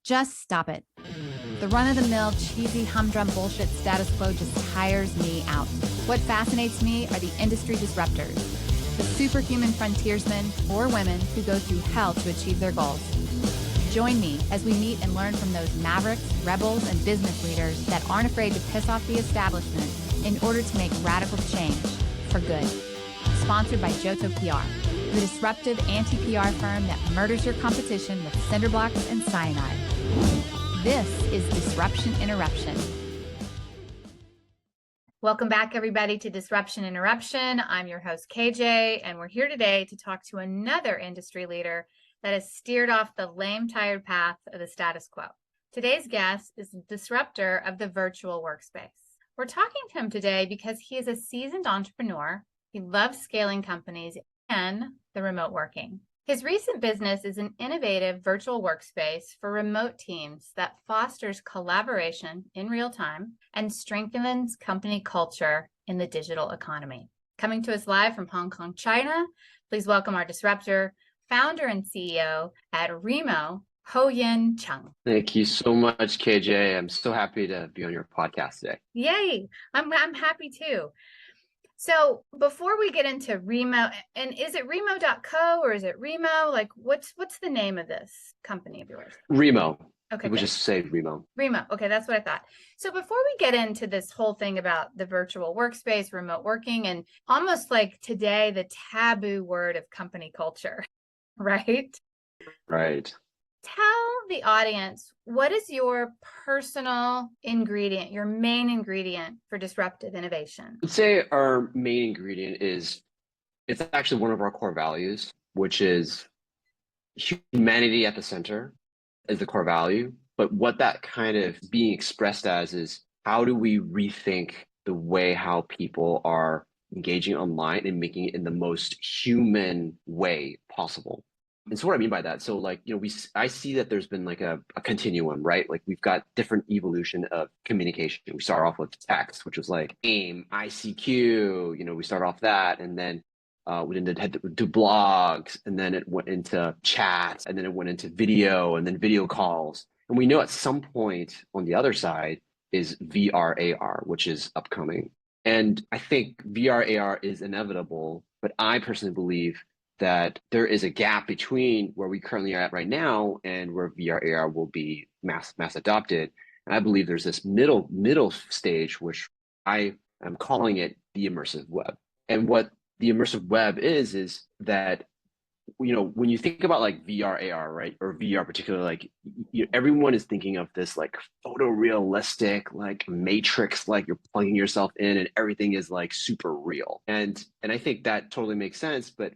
Just stop it. The run-of-the-mill, cheesy, humdrum bullshit status quo just tires me out. What fascinates me are the industry disruptors, the superhuman frontiersmen or women who go through hell to achieve their goals. Join me as we meet and learn from those mavericks, rebels, and business leaders that aren't afraid to piss off the establishment in order to make radical change for good. Sponsored by Johto PR, the disruptive anti-PR firm that murders your competition with cinder blocks and cyanide. This is Disruption Interruption. Welcome back, everybody, to Disruption Interruption. I'm your host, KJ, and we're here today to talk to another industry leader that has steered off the lame, tired path of the status quo. Today's guest is the disruptor of the virtual workspace. We're talking to him today because he is a seasoned entrepreneur. He loves scaling companies and the remote working. His recent business is an innovative virtual workspace for remote teams that fosters collaboration in real time and strengthens company culture in the digital economy. Coming to us live from Hong Kong, China, please welcome our disruptor, founder and CEO at Remo, Ho Yin Cheung. Thank you so much, KJ. I'm so happy to be on your podcast today. Yay! I'm happy too. So before we get into Remo, and is it Remo.co or is it Remo? Like what's the name of this company of yours? Remo. Okay. We'll just say Remo. Remo. Okay, that's what I thought. So before we get into this whole thing about the virtual workspace, remote working, and almost like today, the taboo word of company culture, right? Right. Tell the audience, what is your personal ingredient, your main ingredient for disruptive innovation? I'd say our main ingredient is, it's actually one of our core values, which is humanity at the center is the core value. But what that kind of being expressed as is, how do we rethink the way how people are engaging online and making it in the most human way possible? And so what I mean by that, so like, I see that there's been like a continuum, right? Like we've got different evolution of communication. We start off with text, which was like AIM, ICQ, we start off that, and then we had to do blogs, and then it went into chat, and then it went into video, and then video calls. And we know at some point on the other side is VR, AR, which is upcoming. And I think VR, AR is inevitable, but I personally believe that there is a gap between where we currently are at right now and where VR, AR will be mass adopted. And I believe there's this middle stage, which I am calling it the immersive web. And what the immersive web is that, when you think about like VR, AR, right, or VR particularly, like everyone is thinking of this like photorealistic, like matrix, like you're plugging yourself in and everything is like super real. And I think that totally makes sense. But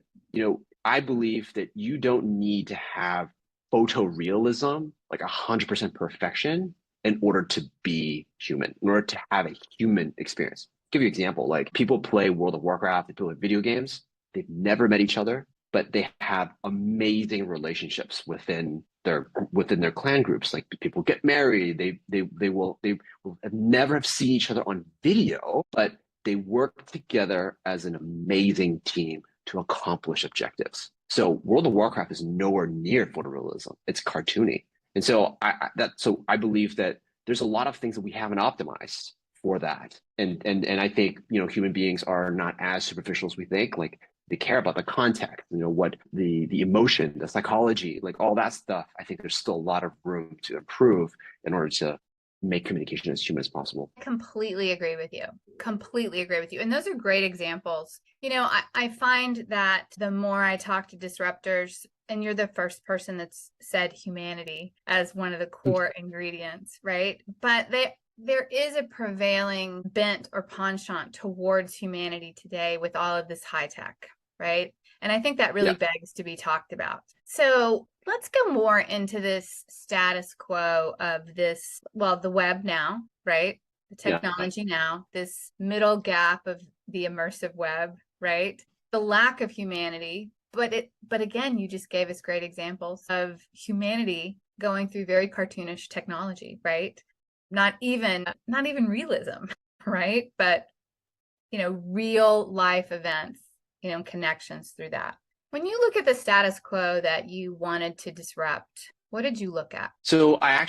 I believe that you don't need to have photorealism, like 100% perfection, in order to be human, in order to have a human experience. I'll give you an example, like people play World of Warcraft, they play video games, they've never met each other, but they have amazing relationships within their clan groups. Like people get married, they will never have seen each other on video, but they work together as an amazing team to accomplish objectives. So World of Warcraft is nowhere near photorealism. It's cartoony. And so I believe that there's a lot of things that we haven't optimized for that. And I think, human beings are not as superficial as we think. Like they care about the context, what the emotion, the psychology, like all that stuff. I think there's still a lot of room to improve in order to make communication as human as possible. Completely agree with you. And those are great examples. I find that the more I talk to disruptors, and you're the first person that's said humanity as one of the core ingredients, right? But there is a prevailing bent or penchant towards humanity today with all of this high tech, right? And I think that really begs to be talked about. So let's go more into this status quo of this, the web now, right? The technology now, this middle gap of the immersive web, right? The lack of humanity. But again, you just gave us great examples of humanity going through very cartoonish technology, right? Not even realism, right? But, real life events, connections through that. When you look at the status quo that you wanted to disrupt, What did you look at? So I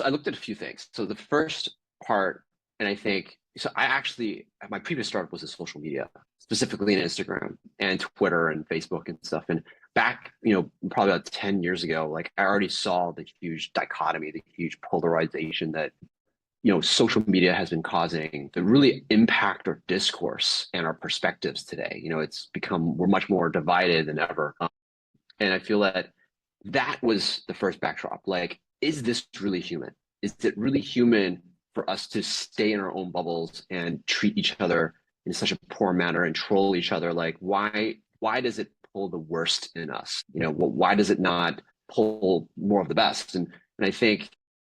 looked at a few things. So the first part, and I think, so I actually, my previous startup was in social media, specifically in Instagram and Twitter and Facebook and stuff. And back, probably about 10 years ago, like I already saw the huge dichotomy, the huge polarization that, social media has been causing to really impact our discourse and our perspectives today. We're much more divided than ever. And I feel that was the first backdrop. Like, is this really human? Is it really human for us to stay in our own bubbles and treat each other in such a poor manner and troll each other? Like, why does it pull the worst in us? Why does it not pull more of the best? And I think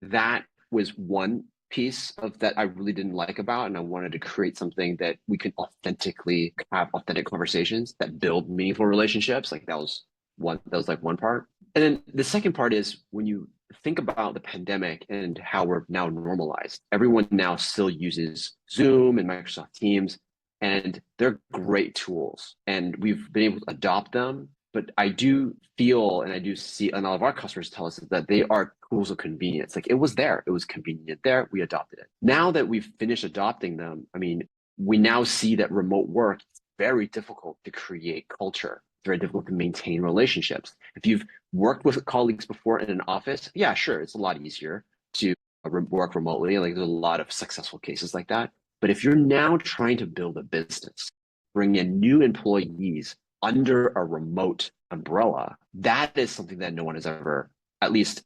that was one piece of that I really didn't like about, and I wanted to create something that we can authentically have authentic conversations that build meaningful relationships. Like that was like one part. And then the second part is when you think about the pandemic and how we're now normalized, everyone now still uses Zoom and Microsoft Teams, and they're great tools and we've been able to adopt them. But I do feel, and I do see, and all of our customers tell us that they are tools of convenience. Like it was there, it was convenient there, we adopted it. Now that we've finished adopting them, I mean, we now see that remote work is very difficult to create culture. It's very difficult to maintain relationships. If you've worked with colleagues before in an office, yeah, sure, it's a lot easier to work remotely. Like there's a lot of successful cases like that. But if you're now trying to build a business, bring in new employees under a remote umbrella, that is something that no one has ever, at least,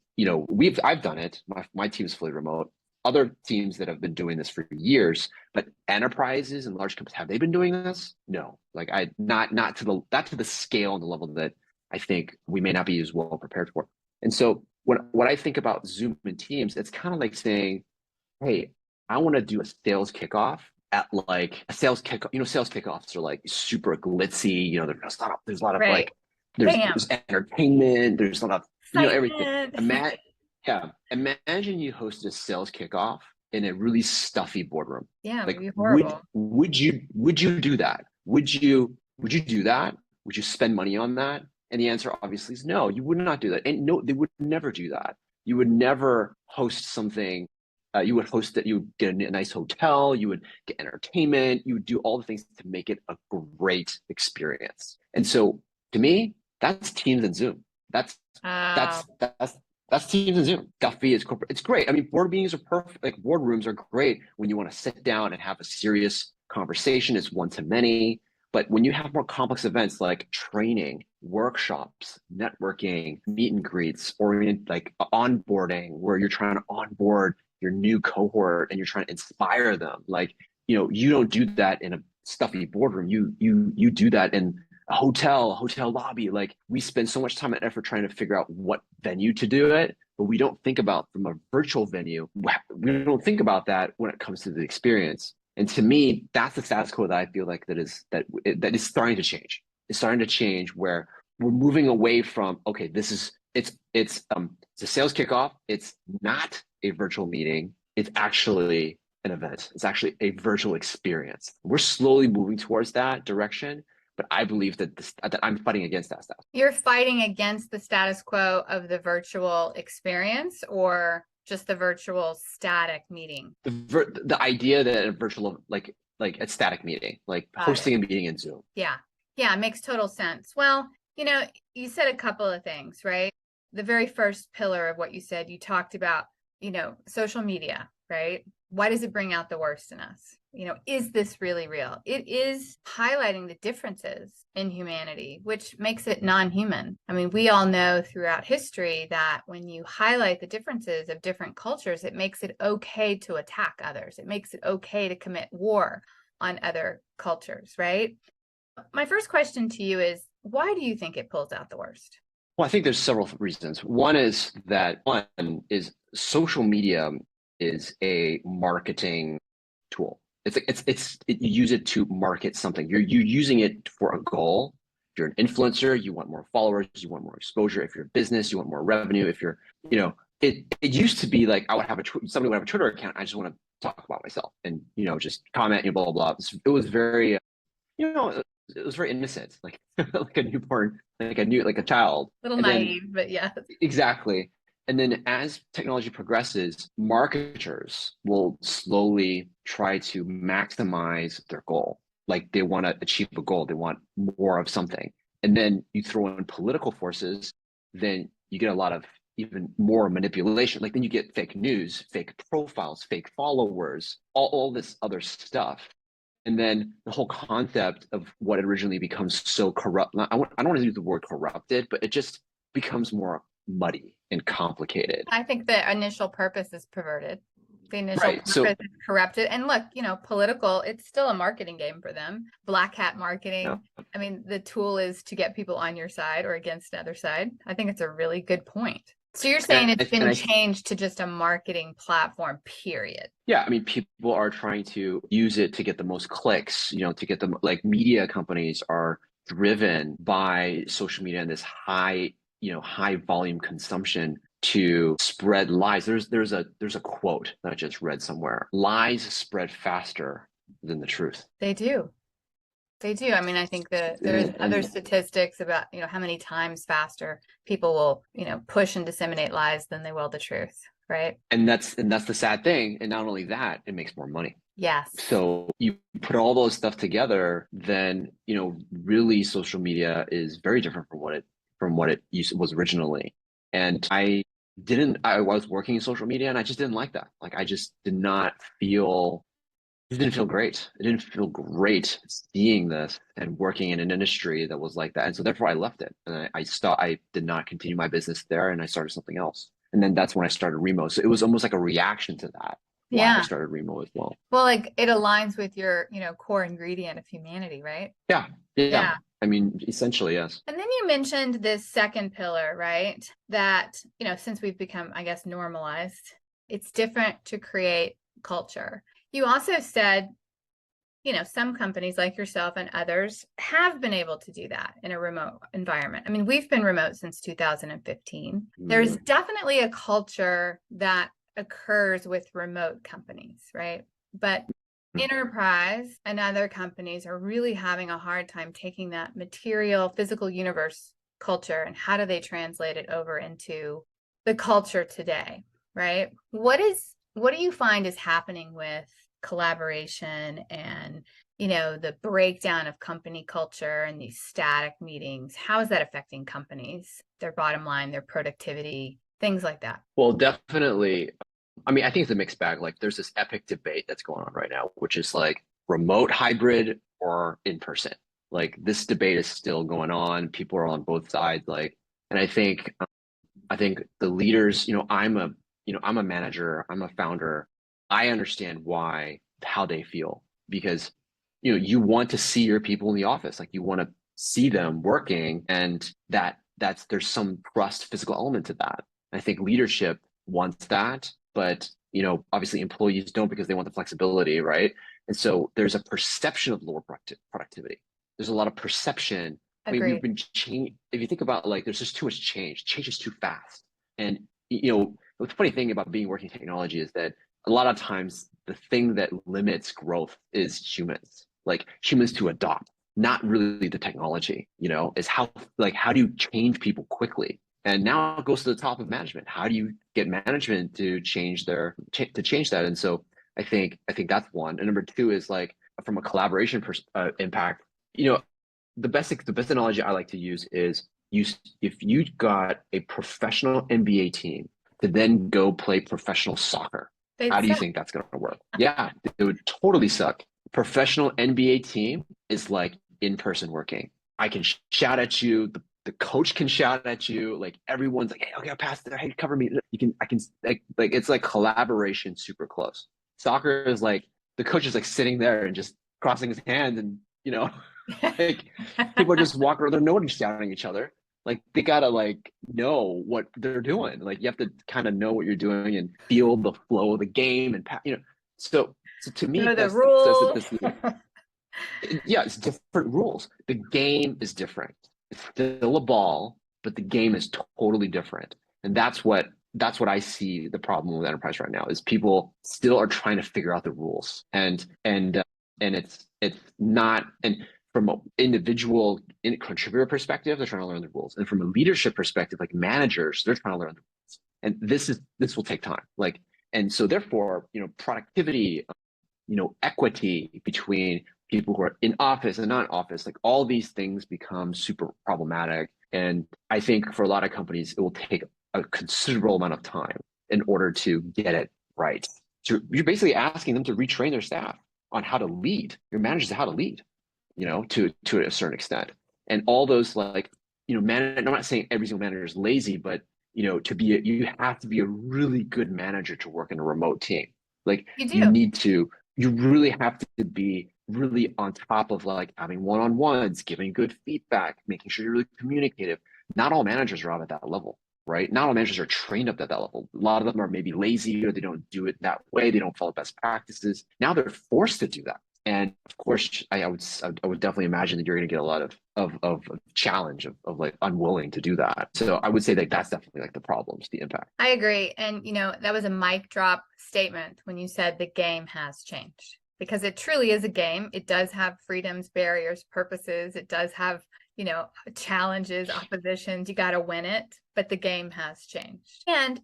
I've done it. My team's fully remote. Other teams that have been doing this for years, but enterprises and large companies, have they been doing this? No, like not to the scale and the level that I think we may not be as well prepared for. And so what I think about Zoom and Teams, it's kind of like saying, hey, I want to do a sales kickoff at like a sales kickoff. Sales kickoffs are like super glitzy. There's a lot of Right. like, there's entertainment. There's a lot of, everything. Imagine you hosted a sales kickoff in a really stuffy boardroom. Yeah, like, it'd be horrible. Would you do that? Would you do that? Would you spend money on that? And the answer obviously is no, you would not do that. And no, they would never do that. You would never host something. You would host it, you would get a nice hotel, you would get entertainment, you would do all the things to make it a great experience. And so to me, that's Teams and Zoom. That's Teams and Zoom. Duffy is corporate. It's great. I mean, board meetings are perfect. Like boardrooms are great when you want to sit down and have a serious conversation. It's one to many. But when you have more complex events like training, workshops, networking, meet and greets, or like onboarding, where you're trying to onboard your new cohort and you're trying to inspire them, like, you don't do that in a stuffy boardroom. You do that in a hotel lobby. Like we spend so much time and effort trying to figure out what venue to do it, but we don't think about from a virtual venue. We don't think about that when it comes to the experience. And to me, that's the status quo that I feel like that is starting to change. It's starting to change where we're moving away from, okay, it's a sales kickoff. It's not a virtual meeting. It's actually an event. It's actually a virtual experience. We're slowly moving towards that direction, but I believe that I'm fighting against that stuff. You're fighting against the status quo of the virtual experience, or just the virtual static meeting? The idea that a virtual, like a static meeting, like hosting a meeting in Zoom. Yeah, it makes total sense. Well, you said a couple of things, right? The very first pillar of what you said, you talked about, social media, right? Why does it bring out the worst in us? Is this really real? It is highlighting the differences in humanity, which makes it non-human. I mean, we all know throughout history that when you highlight the differences of different cultures, it makes it okay to attack others. It makes it okay to commit war on other cultures, right? My first question to you is, why do you think it pulls out the worst? Well, I think there's several reasons. One is social media is a marketing tool. You use it to market something. You're using it for a goal. If you're an influencer, you want more followers, you want more exposure. If you're a business, you want more revenue. If you're, it used to be like somebody would have a Twitter account. I just want to talk about myself and just comment, blah blah blah. It was very, it was very innocent, like like a newborn, like a child. A little naive, but yeah. Exactly. And then as technology progresses, marketers will slowly try to maximize their goal. Like they want to achieve a goal, they want more of something. And then you throw in political forces, then you get a lot of even more manipulation. Like then you get fake news, fake profiles, fake followers, all this other stuff. And then the whole concept of what originally becomes so corrupt, I don't want to use the word corrupted, but it just becomes more muddy and complicated. I think the initial purpose is perverted. The initial Right. purpose So is corrupted. And look, political, it's still a marketing game for them. Black hat yeah. marketing. I mean, the tool is to get people on your side or against the other side. I think it's a really good point. So you're saying it's been changed to just a marketing platform, period. Yeah, I mean, people are trying to use it to get the most clicks, to get them, like media companies are driven by social media and this high volume consumption to spread lies. There's a quote that I just read somewhere. Lies spread faster than the truth. They do. They do. I mean, I think there's other statistics about, how many times faster people will, push and disseminate lies than they will the truth, right? And that's the sad thing. And not only that, it makes more money. Yes. So you put all those stuff together, then, really social media is very different from what it was originally. And I was working in social media and I just didn't like that. Like I just it didn't feel great. It didn't feel great seeing this and working in an industry that was like that. And so therefore I left it. And I did not continue my business there and I started something else. And then that's when I started Remo. So it was almost like a reaction to that. Why I started Remo as well. Well, like it aligns with your, core ingredient of humanity, right? Yeah. I mean, essentially, yes. And then you mentioned this second pillar, right? That, since we've become, I guess, normalized, it's different to create culture. You also said, some companies like yourself and others have been able to do that in a remote environment. I mean, we've been remote since 2015. There's definitely a culture that occurs with remote companies, right? But enterprise and other companies are really having a hard time taking that material, physical universe culture and how do they translate it over into the culture today, right? What do you find is happening with collaboration and, the breakdown of company culture and these static meetings? How is that affecting companies, their bottom line, their productivity, things like that? Well, definitely. I mean, I think it's a mixed bag. Like there's this epic debate that's going on right now, which is like remote, hybrid, or in person. Like this debate is still going on. People are on both sides. Like, and I think the leaders, I'm a manager, I'm a founder. I understand how they feel because, you want to see your people in the office. Like you want to see them working and there's some trust physical element to that. I think leadership wants that, but obviously employees don't because they want the flexibility, right? And so there's a perception of lower productivity. There's a lot of perception. I mean, we've been if you think about like, there's just too much change. Change is too fast. And the funny thing about working technology is that a lot of times the thing that limits growth is humans, like humans to adopt, not really the technology. Is how do you change people quickly? And now it goes to the top of management. How do you get management to change that? And so I think that's one. And number two is like from a collaboration impact. The best analogy I like to use is if you got a professional NBA team to then go play professional soccer, how do you think that's going to work? Yeah, it would totally suck. Professional NBA team is like in-person working. I can shout at you. The coach can shout at you. Like everyone's like, hey, okay, I'll pass there. Hey, cover me. I can like it's like collaboration super close. Soccer is like the coach is like sitting there and just crossing his hands and like people are just walking around. No one's shouting at each other. Like they gotta like know what they're doing. Like you have to kind of know what you're doing and feel the flow of the game and So to me, the rules. Yeah, it's different rules. The game is different. It's still a ball, but the game is totally different. And that's what I see the problem with enterprise right now is people still are trying to figure out the rules. And it's not, and from an individual contributor perspective, they're trying to learn the rules. And from a leadership perspective, like managers, they're trying to learn the rules. And this will take time. Like, and so therefore, productivity, equity between people who are in office and not in office, like all these things become super problematic. And I think for a lot of companies, it will take a considerable amount of time in order to get it right. So you're basically asking them to retrain their staff on how to lead, your managers how to lead, to a certain extent. And all those like, I'm not saying every single manager is lazy, but you have to be a really good manager to work in a remote team. Like You do. you really have to be really on top of like having one-on-ones, giving good feedback, making sure you're really communicative. Not all managers are out at that level, right? Not all managers are trained up at that level. A lot of them are maybe lazy or they don't do it that way. They don't follow best practices. Now they're forced to do that. And of course, I would definitely imagine that you're going to get a lot of challenge of like unwilling to do that. So I would say that that's definitely like the problems, the impact. I agree. And, that was a mic drop statement when you said the game has changed, because it truly is a game. It does have freedoms, barriers, purposes. It does have, challenges, oppositions. You got to win it, but the game has changed. And,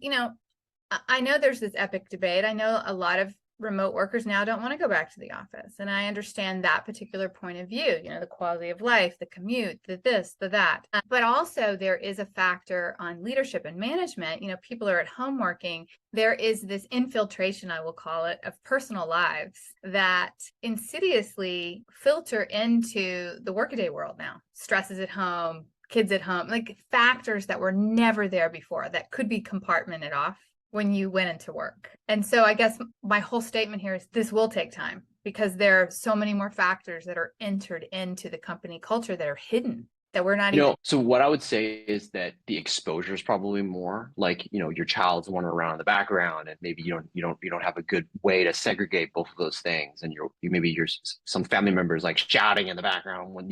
I know there's this epic debate. I know a lot of remote workers now don't want to go back to the office. And I understand that particular point of view, the quality of life, the commute, the this, the that. But also there is a factor on leadership and management. People are at home working. There is this infiltration, I will call it, of personal lives that insidiously filter into the workaday world now. Stresses at home, kids at home, like factors that were never there before that could be compartmented off when you went into work. And so I guess my whole statement here is this will take time because there are so many more factors that are entered into the company culture that are hidden that we're not even. So what I would say is that the exposure is probably more like, your child's wandering around in the background and maybe you don't have a good way to segregate both of those things. And maybe some family members like shouting in the background when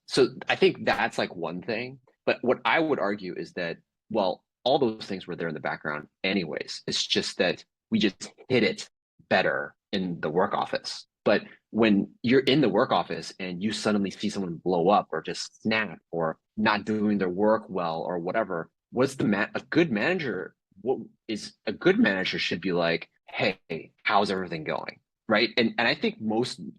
so I think that's like one thing. But what I would argue is that, well, all those things were there in the background anyways. It's just that we just hit it better in the work office. But when you're in the work office and you suddenly see someone blow up or just snap or not doing their work well or whatever, a good manager? What is a good manager should be like, hey, how's everything going? Right. And I think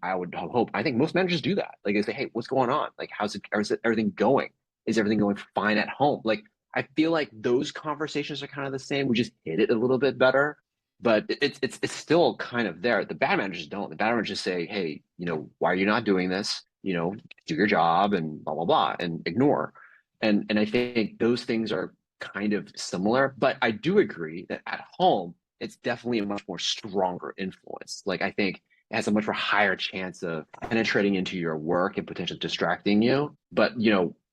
I think most managers do that. Like they say, hey, what's going on? Like, is everything going? Is everything going fine at home? Like, I feel like those conversations are kind of the same. We just hit it a little bit better, but it's still kind of there. The bad managers don't. The bad managers say, hey, why are you not doing this? Do your job and blah, blah, blah, and ignore. And I think those things are kind of similar, but I do agree that at home, it's definitely a much more stronger influence. Like I think it has a much more higher chance of penetrating into your work and potentially distracting you. But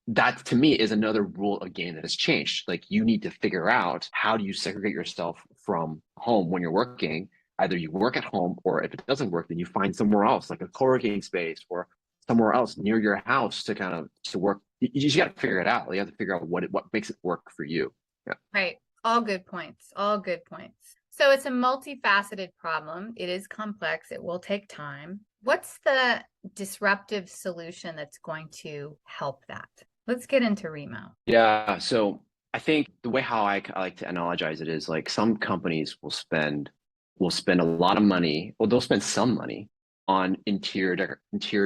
that to me is another rule of game that has changed. Like you need to figure out how do you segregate yourself from home when you're working. Either you work at home, or if it doesn't work, then you find somewhere else, like a co-working space or somewhere else near your house to work. You just got to figure it out. You have to figure out what makes it work for you. Yeah. Right. All good points. All good points. So it's a multifaceted problem. It is complex. It will take time. What's the disruptive solution that's going to help that? Let's get into Remo. Yeah. So I think the way how I like to analogize it is like some companies will spend a lot of money, or they'll spend some money on interior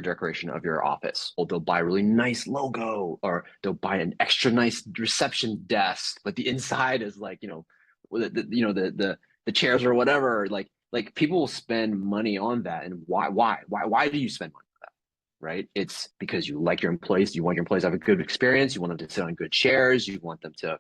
decoration of your office, or they'll buy a really nice logo, or they'll buy an extra nice reception desk, but the inside is like the chairs or whatever. Like people will spend money on that, and why do you spend money? Right? It's because you like your employees. You want your employees to have a good experience. You want them to sit on good chairs. You want them to,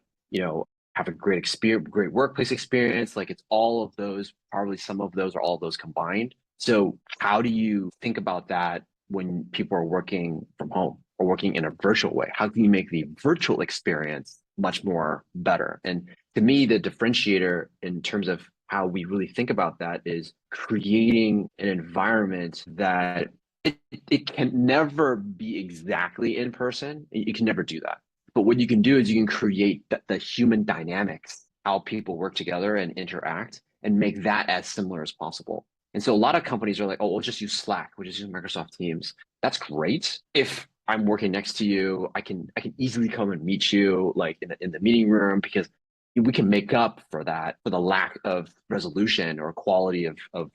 have a great experience, great workplace experience. Like it's all of those, probably some of those or all of those combined. So how do you think about that when people are working from home or working in a virtual way? How can you make the virtual experience much more better? And to me, the differentiator in terms of how we really think about that is creating an environment that it can never be exactly in person. You can never do that. But what you can do is you can create the human dynamics, how people work together and interact, and make that as similar as possible. And so a lot of companies are like, oh, we'll just use Slack, we'll just use Microsoft Teams. That's great. If I'm working next to you, I can easily come and meet you like in the meeting room because we can make up for that, for the lack of resolution or quality of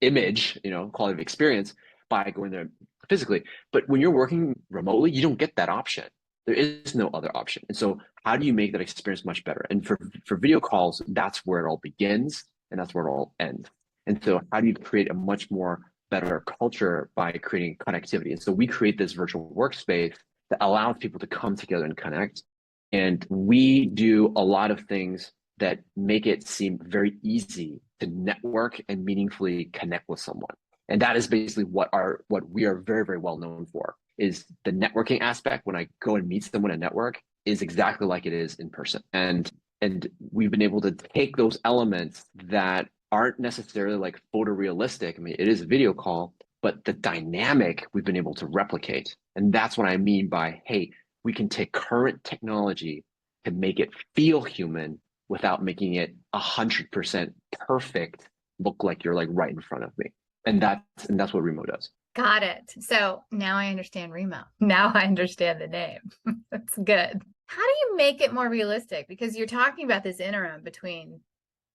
image, quality of experience by going there physically. But when you're working remotely, you don't get that option. There is no other option. And so how do you make that experience much better? And for video calls, that's where it all begins and that's where it all ends. And so how do you create a much more better culture by creating connectivity? And so we create this virtual workspace that allows people to come together and connect. And we do a lot of things that make it seem very easy to network and meaningfully connect with someone. And that is basically what we are very, very well known for, is the networking aspect. When I go and meet someone at network is exactly like it is in person. And we've been able to take those elements that aren't necessarily like photorealistic. I mean, it is a video call, but the dynamic we've been able to replicate. And that's what I mean by, hey, we can take current technology to make it feel human without making it 100% perfect, look like you're like right in front of me. And that's what Remo does. Got it. So now I understand Remo. Now I understand the name. That's good. How do you make it more realistic? Because you're talking about this interim between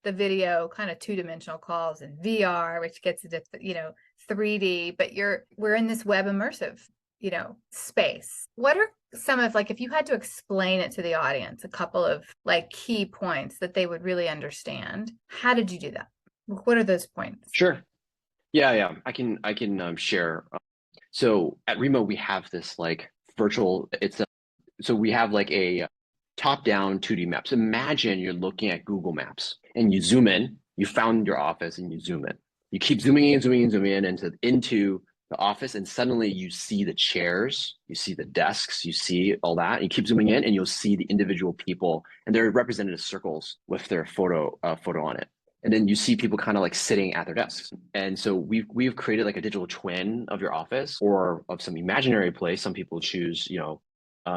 the video kind of two-dimensional calls and VR, which gets into 3D, but we're in this web immersive space. What are some of, like, if you had to explain it to the audience, a couple of like key points that they would really understand, how did you do that? What are those points? Sure. Yeah. I can share. So at Remo, we have this like virtual, so we have like a top-down 2D maps. Imagine you're looking at Google Maps and you zoom in, you found your office and you zoom in. You keep zooming in into the office, and suddenly you see the chairs, you see the desks, you see all that. You keep zooming in and you'll see the individual people, and they're represented as circles with their photo on it. And then you see people kind of like sitting at their desks. And so we've created like a digital twin of your office or of some imaginary place. Some people choose,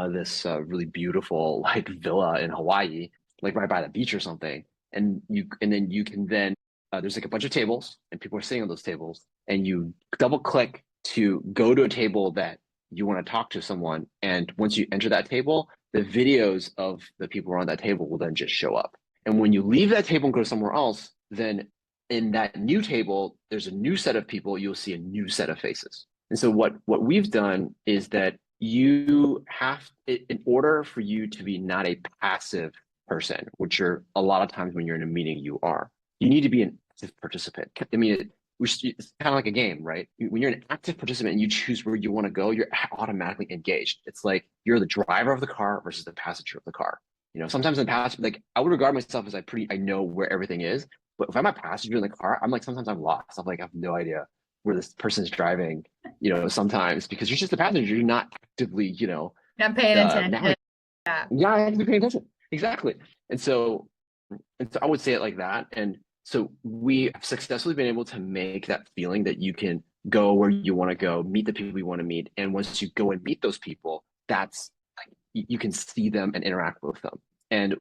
this really beautiful like villa in Hawaii, like right by the beach or something. And then you can there's like a bunch of tables and people are sitting on those tables, and you double click to go to a table that you want to talk to someone. And once you enter that table, the videos of the people around that table will then just show up. And when you leave that table and go somewhere else, then in that new table, there's a new set of people, you'll see a new set of faces. And so what we've done is that you have, in order for you to be not a passive person, which you're a lot of times when you're in a meeting, you need to be an active participant. I mean, it's kind of like a game, right? When you're an active participant and you choose where you want to go, you're automatically engaged. It's like you're the driver of the car versus the passenger of the car. Sometimes in the past, like I would regard myself as I know where everything is. But if I'm a passenger in the car, I'm like, sometimes I'm lost. I'm like, I have no idea where this person's driving, sometimes, because you're just a passenger. You're not actively, not paying attention. Yeah, actively paying attention. Exactly. And so I would say it like that. And so we have successfully been able to make that feeling that you can go where you want to go, meet the people you want to meet. And once you go and meet those people, that's you can see them and interact with them. And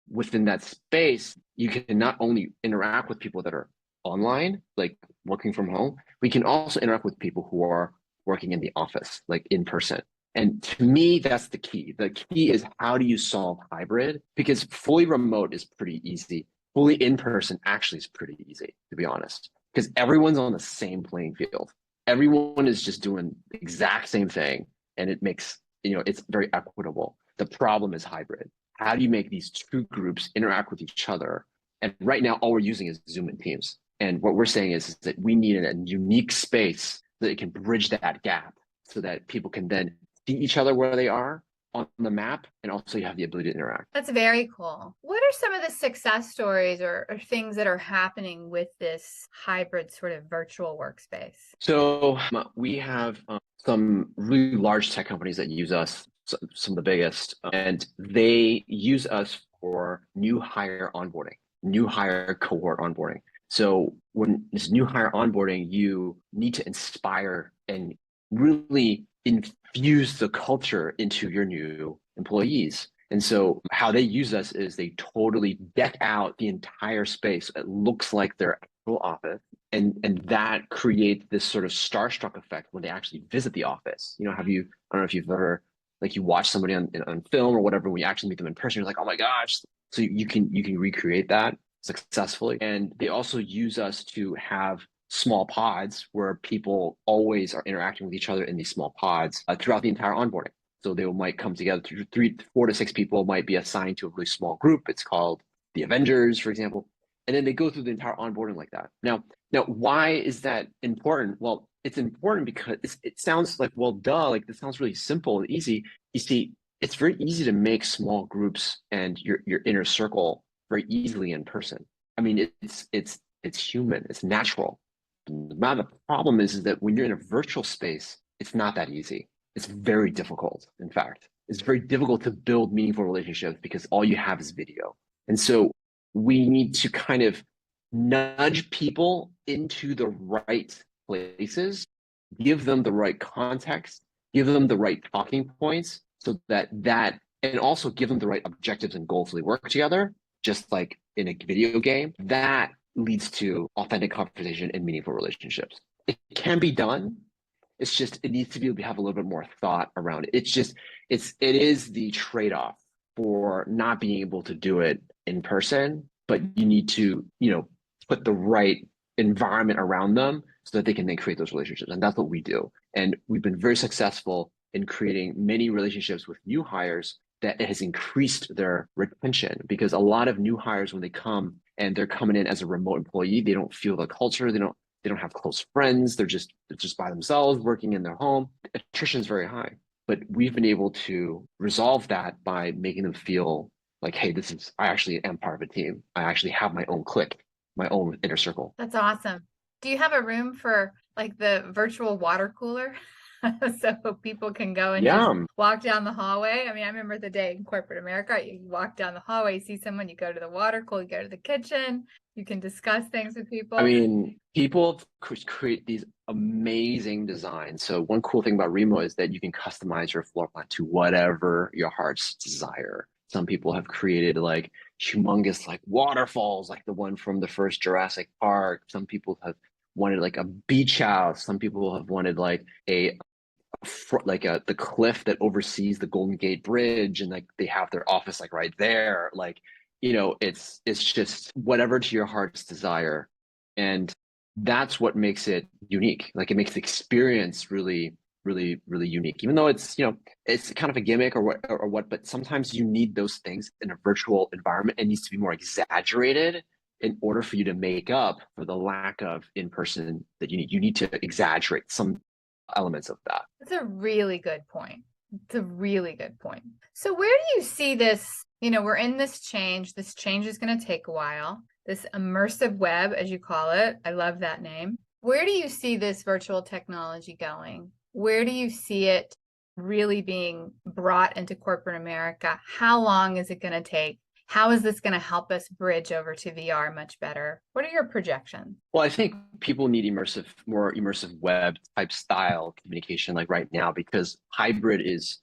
within that space, you can not only interact with people that are online, like working from home, we can also interact with people who are working in the office, like in person. And to me, that's the key. The key is, how do you solve hybrid? Because fully remote is pretty easy. Fully in person actually is pretty easy, to be honest, because everyone's on the same playing field. Everyone is just doing the exact same thing, and it makes, it's very equitable. The problem is hybrid. How do you make these two groups interact with each other? And right now, all we're using is Zoom and Teams. And what we're saying is that we need a unique space that it can bridge that gap so that people can then see each other where they are on the map, and also you have the ability to interact. That's very cool. What are some of the success stories or things that are happening with this hybrid sort of virtual workspace? So we have some really large tech companies that use us, some of the biggest, and they use us for new hire onboarding, new hire cohort onboarding. So when it's new hire onboarding, you need to inspire and really infuse the culture into your new employees. And so how they use us is they totally deck out the entire space. It looks like their actual office. And that creates this sort of starstruck effect when they actually visit the office. I don't know if you've ever, like, you watch somebody on film or whatever, when you actually meet them in person, you're like, oh my gosh, So you can recreate that successfully. And they also use us to have small pods where people always are interacting with each other in these small pods throughout the entire onboarding. So they might come together, 4 to 6 people might be assigned to a really small group. It's called the Avengers, for example. And then they go through the entire onboarding like that. Now, why is that important? Well, it's important because it sounds like, well, duh, like this sounds really simple and easy. You see, it's very easy to make small groups and your inner circle very easily in person. I mean, it's human, it's natural. The problem is that when you're in a virtual space, it's not that easy. It's very difficult, in fact. It's very difficult to build meaningful relationships because all you have is video. And so we need to kind of nudge people into the right places, give them the right context, give them the right talking points so that and also give them the right objectives and goals so they work together, just like in a video game. That leads to authentic conversation and meaningful relationships. It can be done. It's just, it needs to be able to have a little bit more thought around it. It is the trade-off for not being able to do it in person, but you need to, put the right environment around them so that they can then create those relationships. And that's what we do. And we've been very successful in creating many relationships with new hires that it has increased their retention, because a lot of new hires, when they come and they're coming in as a remote employee, they don't feel the culture. They don't have close friends. They're just by themselves working in their home. Attrition is very high, but we've been able to resolve that by making them feel like, hey, I actually am part of a team. I actually have my own clique, my own inner circle. That's awesome. Do you have a room for like the virtual water cooler? So people can go and just walk down the hallway. I mean, I remember the day in corporate America, you walk down the hallway, you see someone, you go to the water cooler, you go to the kitchen, you can discuss things with people. I mean, people create these amazing designs. So one cool thing about Remo is that you can customize your floor plan to whatever your heart's desire. Some people have created like humongous like waterfalls, like the one from the first Jurassic Park. Some people have wanted like a beach house. Some people have wanted like the cliff that oversees the Golden Gate Bridge, and like they have their office like right there. Like, it's just whatever to your heart's desire. And that's what makes it unique. Like it makes the experience really, really, really unique. Even though it's, it's kind of a gimmick or what, but sometimes you need those things in a virtual environment. It needs to be more exaggerated in order for you to make up for the lack of in-person that you need. You need to exaggerate some elements of that. That's a really good point. It's a really good point. So where do you see this? We're in this change. This change is going to take a while. This immersive web, as you call it. I love that name. Where do you see this virtual technology going? Where do you see it really being brought into corporate America? How long is it going to take? How is this going to help us bridge over to VR much better? What are your projections? Well, I think people need more immersive web type style communication like right now, because hybrid is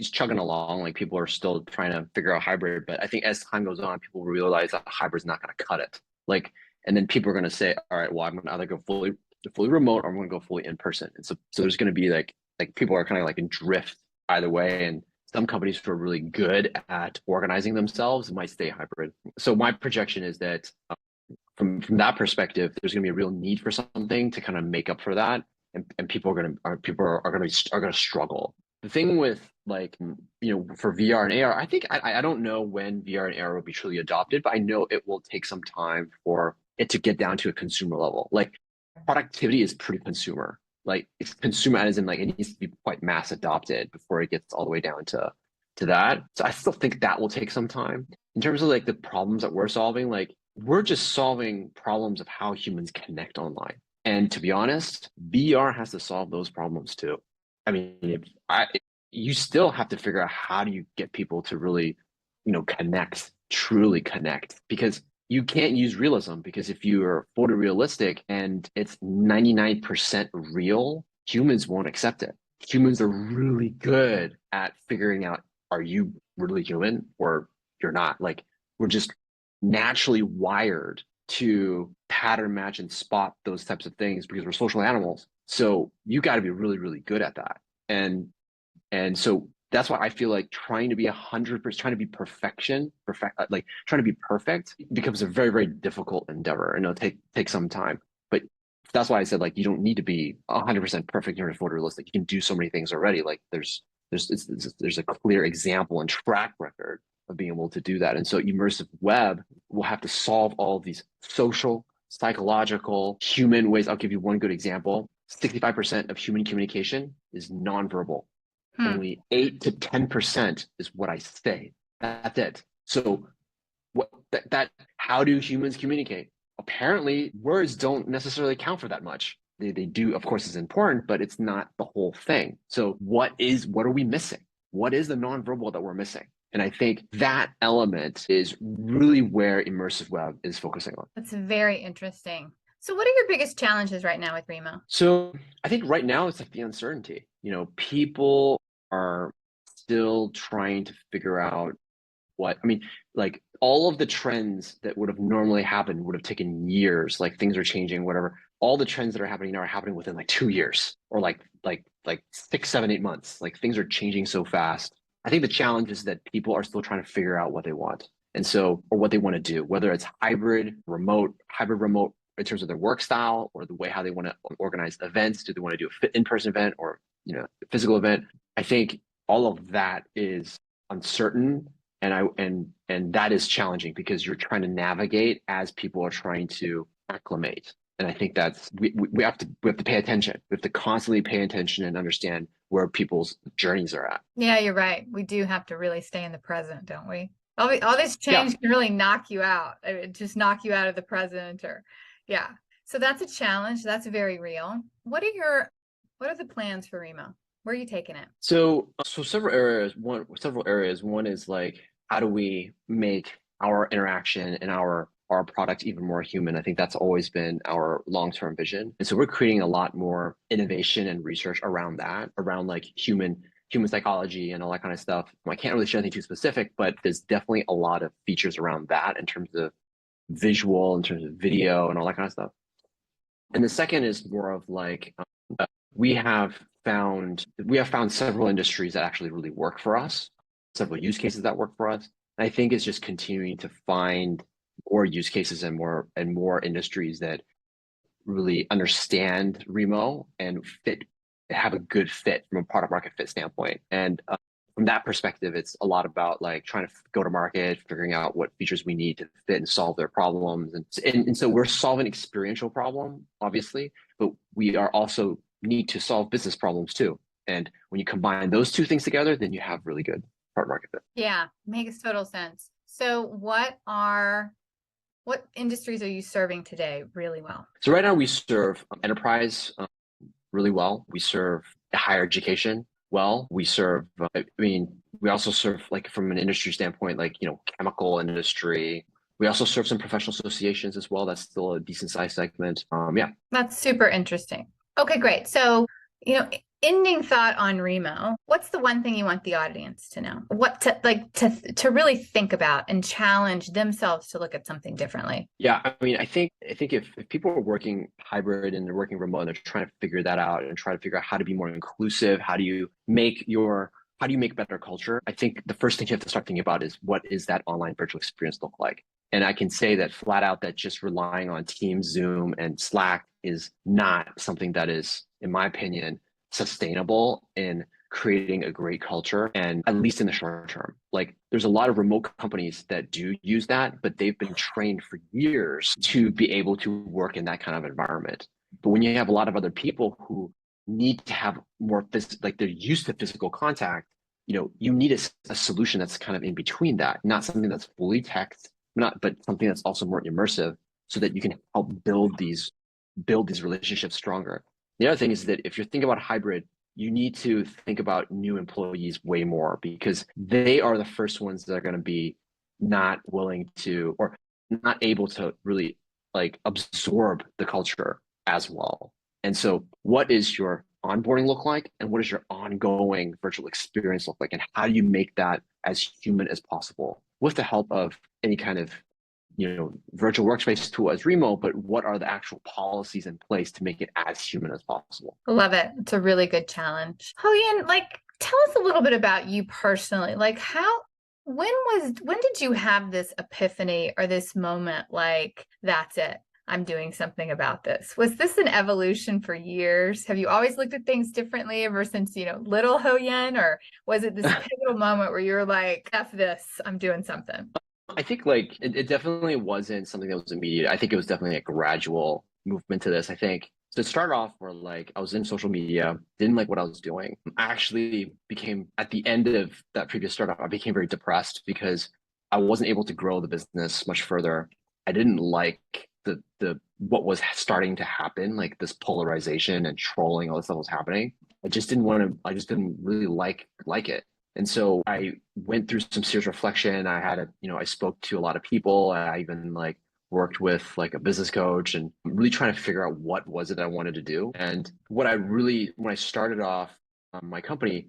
chugging along. Like people are still trying to figure out hybrid, but I think as time goes on, people realize that hybrid's not going to cut it. Like, and then people are going to say, all right, well, I'm going to either go fully remote or I'm going to go fully in person. And so there's going to be like people are kind of like in drift either way. And some companies who are really good at organizing themselves might stay hybrid. So my projection is that from that perspective, there's going to be a real need for something to kind of make up for that, and people are going to struggle. The thing with like for VR and AR, I think I don't know when VR and AR will be truly adopted, but I know it will take some time for it to get down to a consumer level. Like productivity is pretty consumer. Like it's consumer as in like it needs to be quite mass adopted before it gets all the way down to that. So I still think that will take some time. In terms of like the problems that we're solving, like we're just solving problems of how humans connect online. And to be honest, VR has to solve those problems too. I mean, you still have to figure out how do you get people to really, connect, truly connect, because you can't use realism, because if you're photorealistic and it's 99% real, humans won't accept it. Humans are really good at figuring out, are you really human or you're not? Like we're just naturally wired to pattern match and spot those types of things because we're social animals. So you got to be really, really good at that. And so That's why I feel like trying to be 100%, trying to be like trying to be perfect becomes a very, very difficult endeavor, and it'll take some time. But that's why I said like you don't need to be 100% perfect in order to feel realistic. You can do so many things already. Like there's a clear example and track record of being able to do that. And so immersive web will have to solve all of these social, psychological, human ways. I'll give you one good example. 65% of human communication is nonverbal. Only 8 to 10% is what I say. That's it. So how do humans communicate? Apparently, words don't necessarily count for that much. They do, of course, it's important, but it's not the whole thing. So what are we missing? What is the nonverbal that we're missing? And I think that element is really where immersive web is focusing on. That's very interesting. So what are your biggest challenges right now with Remo? So I think right now it's like the uncertainty. People are still trying to figure out like all of the trends that would have normally happened would have taken years. Like things are changing, whatever. All the trends that are happening now are happening within like 2 years or like 6, 7, 8 months. Like things are changing so fast. I think the challenge is that people are still trying to figure out what they want. And so, or what they want to do, whether it's hybrid remote in terms of their work style or the way how they want to organize events. Do they want to do an in-person event or, a physical event? I think all of that is uncertain. And that is challenging because you're trying to navigate as people are trying to acclimate. And I think that's we have to pay attention. We have to constantly pay attention and understand where people's journeys are at. Yeah, you're right. We do have to really stay in the present, don't we? All this change can really knock you out. Just knock you out of the present yeah. So that's a challenge. That's very real. What are the plans for Remo? Where are you taking it? So several areas. One is like, how do we make our interaction and our product even more human? I think that's always been our long-term vision. And so we're creating a lot more innovation and research around that, around like human psychology and all that kind of stuff. I can't really share anything too specific, but there's definitely a lot of features around that in terms of visual, in terms of video and all that kind of stuff. And the second is more of like, we have found several industries that actually really work for us, several use cases that work for us. And I think it's just continuing to find more use cases and more industries that really understand Remo and have a good fit from a product market fit standpoint. And from that perspective, it's a lot about like trying to go to market, figuring out what features we need to fit and solve their problems. And so we're solving experiential problem, obviously, but we are also need to solve business problems too. And when you combine those two things together, then you have really good product market fit. Yeah, makes total sense. So what industries are you serving today really well? So right now we serve enterprise really well. We serve higher education well. We serve, we also serve like from an industry standpoint, like, chemical industry. We also serve some professional associations as well. That's still a decent size segment. Yeah. That's super interesting. Okay, great. So, ending thought on Remo, what's the one thing you want the audience to know? What to really think about and challenge themselves to look at something differently? Yeah, I think if people are working hybrid and they're working remote and they're trying to figure that out and try to figure out how to be more inclusive, how do you make better culture? I think the first thing you have to start thinking about is what is that online virtual experience look like? And I can say that flat out that just relying on Teams, Zoom, and Slack is not something that is, in my opinion, sustainable in creating a great culture, and at least in the short term. Like there's a lot of remote companies that do use that, but they've been trained for years to be able to work in that kind of environment. But when you have a lot of other people who need to have more like they're used to physical contact, you need a solution that's kind of in between that, not something that's fully text, but something that's also more immersive, so that you can help build these relationships stronger. The other thing is that if you're thinking about hybrid, you need to think about new employees way more, because they are the first ones that are going to be not willing to or not able to really like absorb the culture as well. And so what is your onboarding look like, and what does your ongoing virtual experience look like, and how do you make that as human as possible with the help of any kind of virtual workspace tool as Remo, but what are the actual policies in place to make it as human as possible? Love it. It's a really good challenge. Ho Yin, tell us a little bit about you personally. Like when did you have this epiphany or this moment like, that's it, I'm doing something about this? Was this an evolution for years? Have you always looked at things differently ever since, little Ho Yin, or was it this pivotal moment where you're like, F this, I'm doing something? I think like it definitely wasn't something that was immediate. I think it was definitely a gradual movement to this. I think to start off where like I was in social media, didn't like what I was doing. I actually became at the end of that previous startup, I became very depressed because I wasn't able to grow the business much further. I didn't like the what was starting to happen, like this polarization and trolling, all this stuff was happening. I just didn't really like it. And so I went through some serious reflection. I spoke to a lot of people. I even like worked with like a business coach and really trying to figure out what was it I wanted to do. And when I started off my company,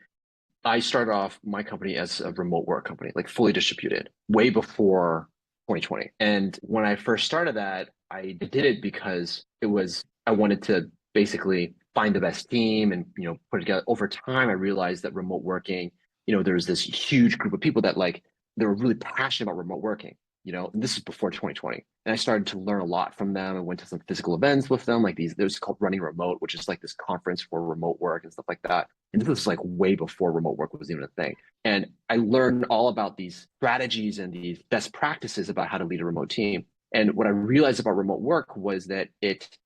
I started off my company as a remote work company, like fully distributed way before 2020. And when I first started that, I did it because I wanted to basically find the best team and, put it together. Over time, I realized that remote working, there's this huge group of people that like, they were really passionate about remote working, and this is before 2020. And I started to learn a lot from them. I went to some physical events with them, like there's called Running Remote, which is like this conference for remote work and stuff like that. And this was like way before remote work was even a thing. And I learned all about these strategies and these best practices about how to lead a remote team. And what I realized about remote work was that it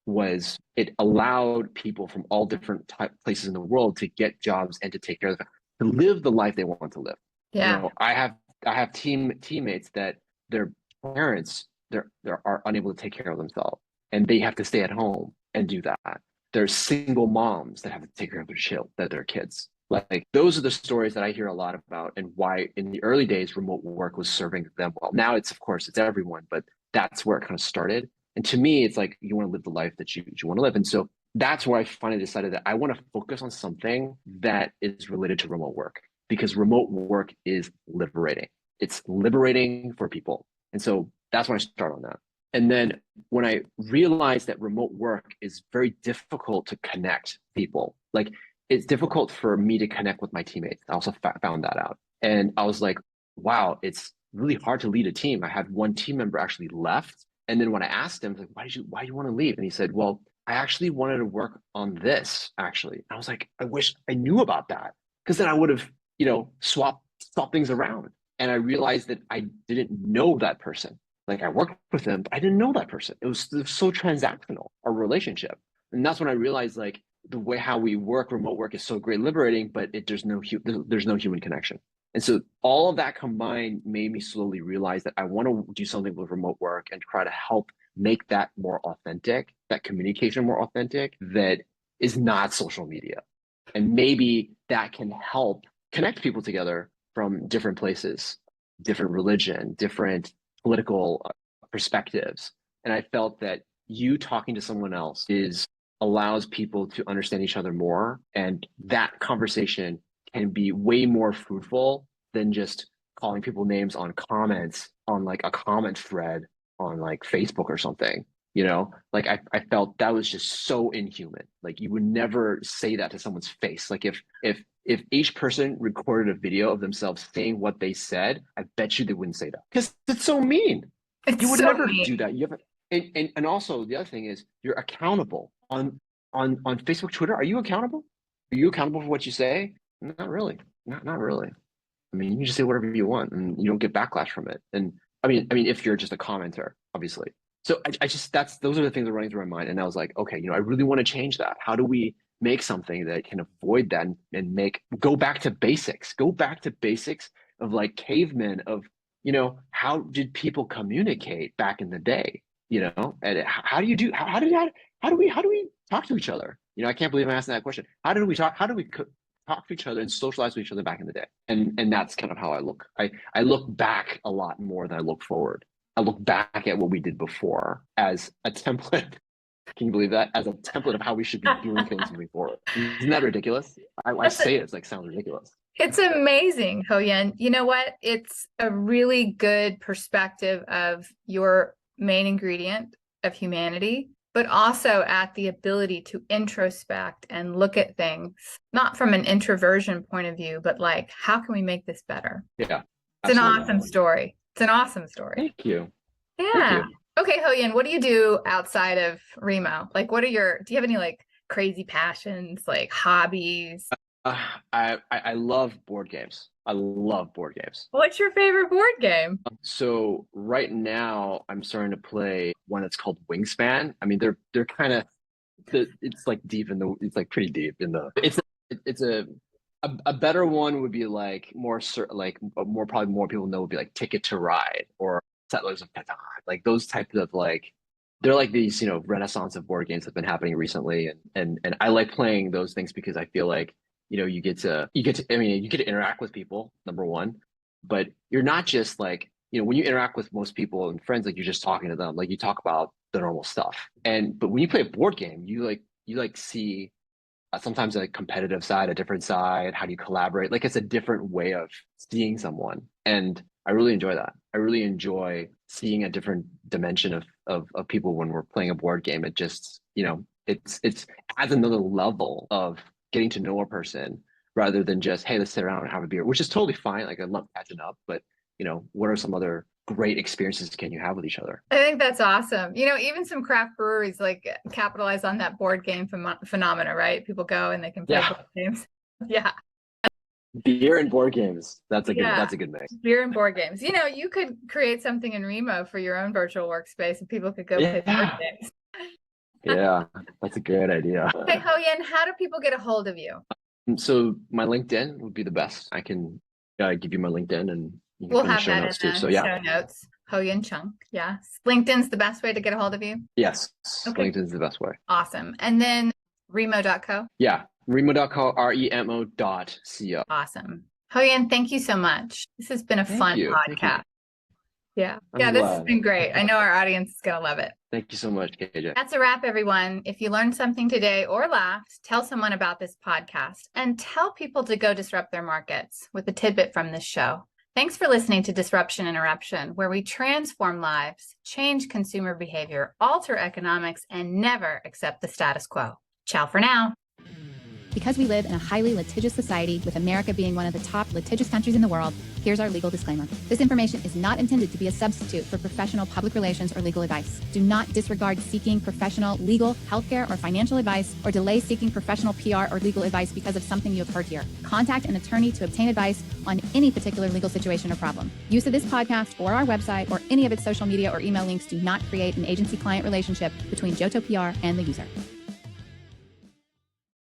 allowed people from all different places in the world to get jobs and to take care of them, to live the life they want to live. Yeah. I have teammates that their parents are unable to take care of themselves and they have to stay at home and do that. There's single moms that have to take care of their kids. Like those are the stories that I hear a lot about, and why in the early days remote work was serving them well. Now it's everyone, but that's where it kind of started. And to me, it's like you want to live the life that you want to live. And so that's where I finally decided that I want to focus on something that is related to remote work, because remote work is liberating. It's liberating for people. And so that's when I started on that. And then when I realized that remote work is very difficult to connect people, like it's difficult for me to connect with my teammates. I also found that out. And I was like, wow, it's really hard to lead a team. I had one team member actually left. And then when I asked him, like, why do you want to leave? And he said, well, I actually wanted to work on this, actually. I was like, I wish I knew about that, because then I would have, swap things around. And I realized that I didn't know that person. Like I worked with them, but I didn't know that person. It was so transactional, our relationship. And that's when I realized like the way how we work, remote work is so great, liberating, but there's no human connection. And so all of that combined made me slowly realize that I want to do something with remote work and try to help make that more authentic, that communication more authentic, that is not social media. And maybe that can help connect people together from different places, different religion, different political perspectives. And I felt that you talking to someone else allows people to understand each other more. And that conversation can be way more fruitful than just calling people names on comments on like a comment thread on like Facebook or something. Like I felt that was just so inhuman. Like you would never say that to someone's face. Like if each person recorded a video of themselves saying what they said, I bet you they wouldn't say that, because it's so mean. You would never do that. You have, and also the other thing is you're accountable on Facebook, Twitter. Are you accountable? Are you accountable for what you say? Not really. Not really. I mean, you can just say whatever you want and you don't get backlash from it. And I mean, if you're just a commenter, obviously. So I just, those are the things that are running through my mind. And I was like, okay, I really want to change that. How do we make something that can avoid that and go back to basics of like cavemen of, how did people communicate back in the day, and how do we talk to each other? I can't believe I'm asking that question. How do we talk to each other and socialize with each other back in the day? And that's kind of how I look. I look back a lot more than I look forward. I look back at what we did before as a template. Can you believe that? As a template of how we should be doing things moving forward. Isn't that ridiculous? I say it's like sounds ridiculous. It's amazing, Ho Yin. You know what? It's a really good perspective of your main ingredient of humanity, but also at the ability to introspect and look at things, not from an introversion point of view, but like, how can we make this better? Yeah. It's an Absolutely. awesome story. It's an awesome story. Thank you. Yeah. Thank you. Okay, Ho Yin, what do you do outside of Remo? Like, do you have any like crazy passions, like hobbies? I love board games. I love board games. What's your favorite board game? So right now I'm starting to play one that's called Wingspan. I mean, they're kind of it's like deep in the it's like pretty deep in the it's a better one would be like like more probably more people know would be like Ticket to Ride or Settlers of Catan. Like those types of like they're like these, renaissance of board games that have been happening recently. And I like playing those things because I feel like, you get to interact with people, number one, but you're not just like, when you interact with most people and friends, like you're just talking to them, like you talk about the normal stuff. But when you play a board game, you see sometimes a competitive side, a different side, how do you collaborate? Like it's a different way of seeing someone. And I really enjoy that. I really enjoy seeing a different dimension of people when we're playing a board game. It just, it's adds another level of getting to know a person rather than just, hey, let's sit around and have a beer, which is totally fine. Like I love catching up, but what are some other great experiences can you have with each other? I think that's awesome. Even some craft breweries like capitalize on that board game phenomena, right? People go and they can play board games. Yeah. Beer and board games. That's a good mix. Beer and board games. You could create something in Remo for your own virtual workspace and people could go play board games. Yeah, that's a great idea. Hey, Ho Yin, how do people get a hold of you? So my LinkedIn would be the best. I can give you my LinkedIn and you can we'll put have show that notes in too. the So yeah. show notes. Ho Yin Cheung. Yes. LinkedIn's the best way to get a hold of you? Yes. Okay. LinkedIn's the best way. Awesome. And then Remo.co? Yeah. Remo.co, REMO.co. Awesome. Ho Yin, thank you so much. This has been a fun podcast. Yeah. This has been great. I know our audience is going to love it. Thank you so much, KJ. That's a wrap, everyone. If you learned something today or laughed, tell someone about this podcast and tell people to go disrupt their markets with a tidbit from this show. Thanks for listening to Disruption Interruption, where we transform lives, change consumer behavior, alter economics, and never accept the status quo. Ciao for now. Because we live in a highly litigious society, with America being one of the top litigious countries in the world, here's our legal disclaimer. This information is not intended to be a substitute for professional public relations or legal advice. Do not disregard seeking professional, legal, healthcare, or financial advice, or delay seeking professional PR or legal advice because of something you have heard here. Contact an attorney to obtain advice on any particular legal situation or problem. Use of this podcast or our website or any of its social media or email links do not create an agency-client relationship between Johto PR and the user.